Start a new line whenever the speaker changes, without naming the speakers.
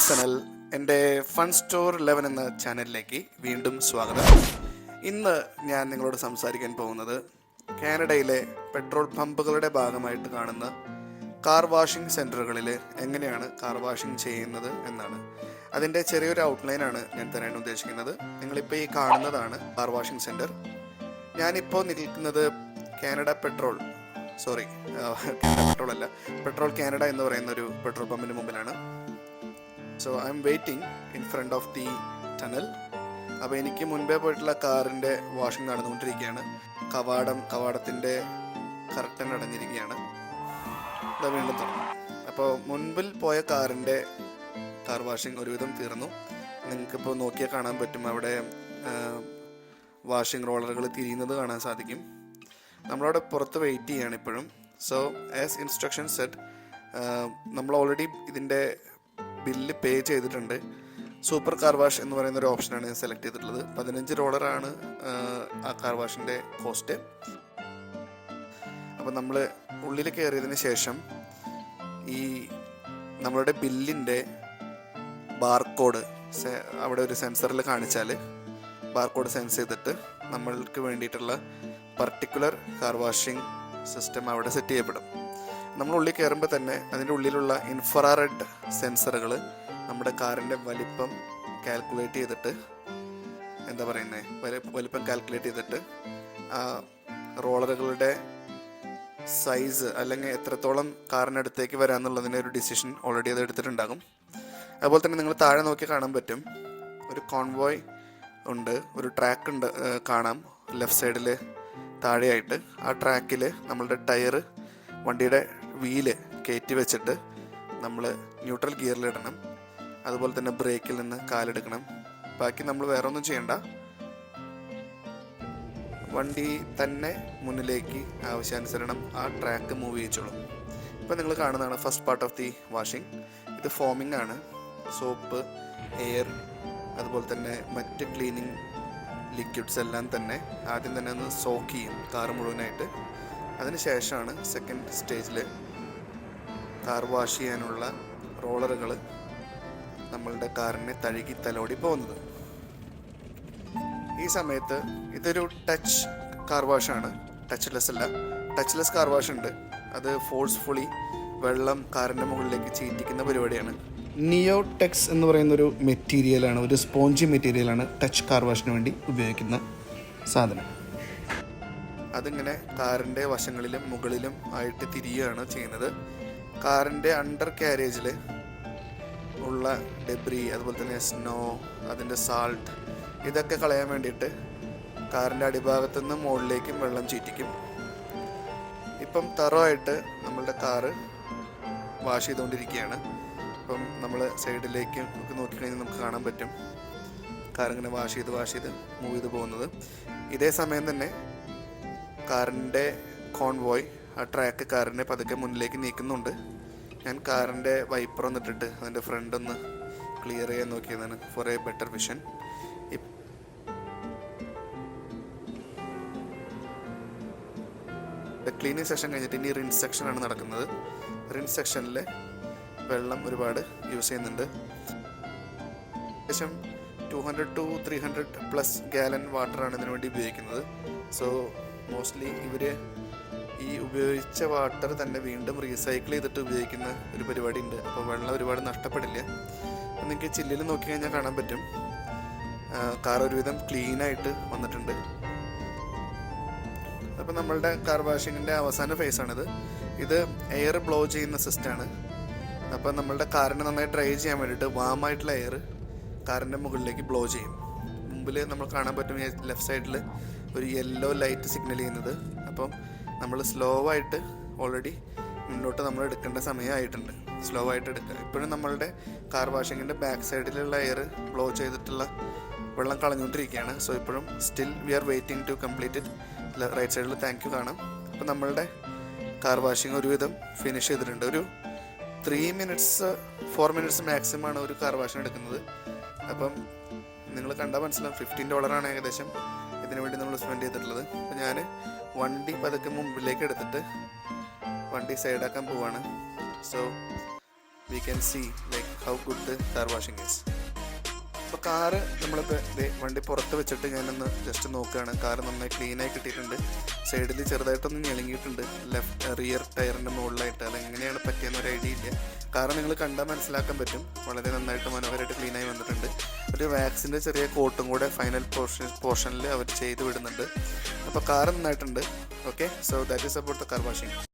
സനൽ. എൻ്റെ fun store 11 എന്ന ചാനലിലേക്ക് വീണ്ടും സ്വാഗതം. ഇന്ന് ഞാൻ നിങ്ങളോട് സംസാരിക്കാൻ പോകുന്നത് കാനഡയിലെ പെട്രോൾ പമ്പുകളുടെ ഭാഗമായിട്ട് കാണുന്ന കാർ വാഷിംഗ് സെൻറ്ററുകളിൽ എങ്ങനെയാണ് കാർ വാഷിംഗ് ചെയ്യുന്നത് എന്നാണ്. അതിൻ്റെ ചെറിയൊരു ഔട്ട്ലൈനാണ് ഞാൻ തരാൻ ഉദ്ദേശിക്കുന്നത്. നിങ്ങളിപ്പോൾ ഈ കാണുന്നതാണ് കാർ വാഷിംഗ് സെൻറ്റർ. ഞാനിപ്പോൾ നിൽക്കുന്നത് കാനഡ പെട്രോൾ അല്ല, പെട്രോൾ കാനഡ എന്ന് പറയുന്ന ഒരു പെട്രോൾ പമ്പിന് മുമ്പിലാണ്. So I am waiting in front of the tunnel. അപ്പോൾ എനിക്ക് മുൻപേ പോയിട്ടുള്ള കാറിൻ്റെ വാഷിംഗ് നടന്നുകൊണ്ടിരിക്കുകയാണ്. കവാടത്തിൻ്റെ കർട്ടൻ അടഞ്ഞിരിക്കുകയാണ്. അത് വീണ്ടും തുറന്നു. അപ്പോൾ മുൻപിൽ പോയ കാറിൻ്റെ കാർ വാഷിംഗ് ഒരുവിധം തീർന്നു. നിങ്ങൾക്കിപ്പോൾ നോക്കിയാൽ കാണാൻ പറ്റും, അവിടെ വാഷിംഗ് റോളറുകൾ തിരിയുന്നത് കാണാൻ സാധിക്കും. നമ്മളവിടെ പുറത്ത് വെയിറ്റ് ചെയ്യുകയാണ് ഇപ്പോഴും. സോ ആസ് ഇൻസ്ട്രക്ഷൻ സെറ്റ്, നമ്മൾ ഓൾറെഡി ഇതിൻ്റെ ബില്ല് പേ ചെയ്തിട്ടുണ്ട്. സൂപ്പർ കാർ വാഷ് എന്ന് പറയുന്ന ഒരു ഓപ്ഷനാണ് ഞാൻ സെലക്ട് ചെയ്തിട്ടുള്ളത്. 15 ഡോളറാണ് ആ കാർ വാഷിൻ്റെ കോസ്റ്റ്. അപ്പോൾ നമ്മൾ ഉള്ളിൽ കയറിയതിന് ശേഷം ഈ നമ്മളുടെ ബില്ലിൻ്റെ ബാർകോഡ് അവിടെ ഒരു സെൻസറിൽ കാണിച്ചാൽ ബാർകോഡ് സെൻസ് ചെയ്തിട്ട് നമ്മൾക്ക് വേണ്ടിയിട്ടുള്ള പർട്ടിക്കുലർ കാർ വാഷിംഗ് സിസ്റ്റം അവിടെ സെറ്റ് ചെയ്യപ്പെടും. നമ്മൾ ഉള്ളിൽ കയറുമ്പോൾ തന്നെ അതിൻ്റെ ഉള്ളിലുള്ള ഇൻഫ്രാറെഡ് സെൻസറുകൾ നമ്മുടെ കാറിൻ്റെ വലിപ്പം കാൽക്കുലേറ്റ് ചെയ്തിട്ട് വലിപ്പം കാൽക്കുലേറ്റ് ചെയ്തിട്ട് ആ റോളറുകളുടെ സൈസ് അല്ലെങ്കിൽ എത്രത്തോളം കാറിനടുത്തേക്ക് വരാമെന്നുള്ളതിൻ്റെ ഒരു ഡിസിഷൻ ഓൾറെഡി അത് എടുത്തിട്ടുണ്ടാകും. അതുപോലെ തന്നെ നിങ്ങൾ താഴെ നോക്കി കാണാൻ പറ്റും, ഒരു കോൺവോയ് ഉണ്ട്, ഒരു ട്രാക്ക് ഉണ്ട് കാണാം ലെഫ്റ്റ് സൈഡിൽ താഴെയായിട്ട്. ആ ട്രാക്കിൽ നമ്മളുടെ ടയറ് വണ്ടിയുടെ വീല് കയറ്റി വെച്ചിട്ട് നമ്മൾ ന്യൂട്രൽ ഗിയറിലിടണം. അതുപോലെ തന്നെ ബ്രേക്കിൽ നിന്ന് കാലെടുക്കണം. ബാക്കി നമ്മൾ വേറെ ഒന്നും ചെയ്യണ്ട. വണ്ടി തന്നെ മുന്നിലേക്ക് ആവശ്യാനുസരണം ആ ട്രാക്ക് മൂവ് ചെയ്യിച്ചോളും. ഇപ്പോൾ നിങ്ങൾ കാണുന്നതാണ് first part of the washing. ഇത് ഫോമിംഗ് ആണ്. സോപ്പ്, എയർ, അതുപോലെ തന്നെ മറ്റ് ക്ലീനിങ് ലിക്വിഡ്സ് എല്ലാം തന്നെ ആദ്യം തന്നെ ഒന്ന് സോക്ക് ചെയ്യും കാർ മുഴുവനായിട്ട്. അതിന് ശേഷമാണ് സെക്കൻഡ് സ്റ്റേജിൽ കാർ വാഷ് ചെയ്യാനുള്ള റോളറുകൾ നമ്മളുടെ കാറിനെ തഴുകി തലോടി പോകുന്നത്. ഈ സമയത്ത് ഇതൊരു ടച്ച് കാർ വാഷാണ്, ടച്ച്ലെസ് അല്ല. ടച്ച്ലെസ് കാർ വാഷ് ഉണ്ട്. അത് ഫോഴ്സ്ഫുള്ളി വെള്ളം കാറിൻ്റെ മുകളിലേക്ക് ചീറ്റിക്കുന്ന പരിപാടിയാണ്. നിയോടെക്സ് എന്ന് പറയുന്നൊരു മെറ്റീരിയലാണ്, ഒരു സ്പോഞ്ചി മെറ്റീരിയലാണ് ടച്ച് കാർ വാഷിന് വേണ്ടി ഉപയോഗിക്കുന്ന സാധനം. അതിങ്ങനെ കാറിൻ്റെ വശങ്ങളിലും മുകളിലും ആയിട്ട് തിരിയുകയാണ് ചെയ്യുന്നത്. കാറിൻ്റെ അണ്ടർ ക്യാരേജിൽ ഉള്ള ഡെബ്രി, അതുപോലെ തന്നെ സ്നോ, അതിൻ്റെ സാൾട്ട്, ഇതൊക്കെ കളയാൻ വേണ്ടിയിട്ട് കാറിൻ്റെ അടിഭാഗത്തു നിന്ന് മുകളിലേക്കും വെള്ളം ചീറ്റിക്കും. ഇപ്പം തറവായിട്ട് നമ്മളുടെ കാറ് വാഷ് ചെയ്തുകൊണ്ടിരിക്കുകയാണ്. ഇപ്പം നമ്മൾ സൈഡിലേക്ക് നോക്കിക്കഴിഞ്ഞാൽ നമുക്ക് കാണാൻ പറ്റും കാറിങ്ങനെ വാഷ് ചെയ്ത് മൂവ് ചെയ്ത് പോകുന്നത്. ഇതേ സമയം തന്നെ കാറിൻ്റെ കോൺവോയ് ആ ട്രാക്ക് കാറിനെ പതുക്കെ മുന്നിലേക്ക് നീക്കുന്നുണ്ട്. ഞാൻ കാറിൻ്റെ വൈപ്പർ ഒന്നിട്ടിട്ട് അതിൻ്റെ ഫ്രണ്ട് ഒന്ന് ക്ലിയർ ചെയ്യാൻ നോക്കിയതാണ് for a better vision. Cleaning section കഴിഞ്ഞിട്ട് ഇനി റിൻസ് സെക്ഷനാണ് നടക്കുന്നത്. റിൻസ് സെക്ഷനിൽ വെള്ളം ഒരുപാട് യൂസ് ചെയ്യുന്നുണ്ട്. ഏകദേശം 200 to 300+ ഗാലൻ വാട്ടറാണ് ഇതിനു വേണ്ടി ഉപയോഗിക്കുന്നത്. സോ മോസ്റ്റ്ലി ഇവർ ഈ ഉപയോഗിച്ച വാട്ടർ തന്നെ വീണ്ടും റീസൈക്കിൾ ചെയ്തിട്ട് ഉപയോഗിക്കുന്ന ഒരു പരിപാടി ഉണ്ട്. അപ്പോൾ വെള്ളം ഒരുപാട് നഷ്ടപ്പെടില്ല. അപ്പോൾ നിങ്ങൾക്ക് ചില്ലിൽ നോക്കി കഴിഞ്ഞാൽ കാണാൻ പറ്റും കാർ ഒരുവിധം ക്ലീനായിട്ട് വന്നിട്ടുണ്ട്. അപ്പോൾ നമ്മളുടെ കാർ വാഷിങ്ങിൻ്റെ അവസാന ഫേസാണിത്. ഇത് എയർ ബ്ലോ ചെയ്യുന്ന സിസ്റ്റമാണ്. അപ്പോൾ നമ്മളുടെ കാറിനെ നന്നായി ഡ്രൈ ചെയ്യാൻ വേണ്ടിയിട്ട് വാമായിട്ടുള്ള എയർ കാറിൻ്റെ മുകളിലേക്ക് ബ്ലോ ചെയ്യും. മുമ്പിൽ നമ്മൾ കാണാൻ പറ്റും ലെഫ്റ്റ് സൈഡിൽ ഒരു യെല്ലോ ലൈറ്റ് സിഗ്നൽ ചെയ്യുന്നത്. അപ്പം നമ്മൾ സ്ലോ ആയിട്ട് ഓൾറെഡി മുന്നോട്ട് നമ്മൾ എടുക്കേണ്ട സമയമായിട്ടുണ്ട്. സ്ലോ ആയിട്ട് എടുക്കുക. ഇപ്പോഴും നമ്മളുടെ കാർ വാഷിങ്ങിൻ്റെ ബാക്ക് സൈഡിലുള്ള എയർ ബ്ലോ ചെയ്തിട്ടുള്ള വെള്ളം കളഞ്ഞുകൊണ്ടിരിക്കുകയാണ്. സോ ഇപ്പോഴും still we are waiting to complete it. Right സൈഡിൽ താങ്ക് യു കാണാം. അപ്പം നമ്മളുടെ കാർ വാഷിംഗ് ഒരുവിധം ഫിനിഷ് ചെയ്തിട്ടുണ്ട്. ഒരു 4 മിനിറ്റ്സ് മാക്സിമം ആണ് ഒരു കാർ വാഷിന് എടുക്കുന്നത്. അപ്പം നിങ്ങൾ കണ്ടാൽ മനസ്സിലാവും, $15 ഏകദേശം ഇതിനു വേണ്ടി നമ്മൾ സ്പെൻഡ് ചെയ്തിട്ടുള്ളത്. അപ്പോൾ ഞാൻ വണ്ടി പതുക്കെ മുമ്പിലേക്ക് എടുത്തിട്ട് വണ്ടി സൈഡാക്കാൻ പോവാണ്. So we can see like how good the car washing is. അപ്പോൾ കാറ് നമ്മളിപ്പോൾ വണ്ടി പുറത്ത് വെച്ചിട്ട് ഞാനൊന്ന് ജസ്റ്റ് നോക്കുകയാണ്. കാറ് നന്നായി ക്ലീനായി കിട്ടിയിട്ടുണ്ട്. സൈഡിൽ ചെറുതായിട്ടൊന്ന് ഞെളുങ്ങിയിട്ടുണ്ട് റിയർ ടയറിൻ്റെ മുകളിലായിട്ട്. അതെങ്ങനെയാണ് പറ്റിയെന്ന് ഒരു ഐഡിയ ഇല്ല. കാറ് നിങ്ങൾ കണ്ടാൽ മനസ്സിലാക്കാൻ പറ്റും. വളരെ നന്നായിട്ട് മനോഹരമായിട്ട് ക്ലീനായി വന്നിട്ടുണ്ട്. ഒരു വാക്സിൻ്റെ ചെറിയ കോട്ടും കൂടെ ഫൈനൽ പോർഷനിൽ അവർ ചെയ്ത് വിടുന്നുണ്ട്. അപ്പോൾ കാറ് നന്നായിട്ടുണ്ട്. Okay, so that is about the car washing.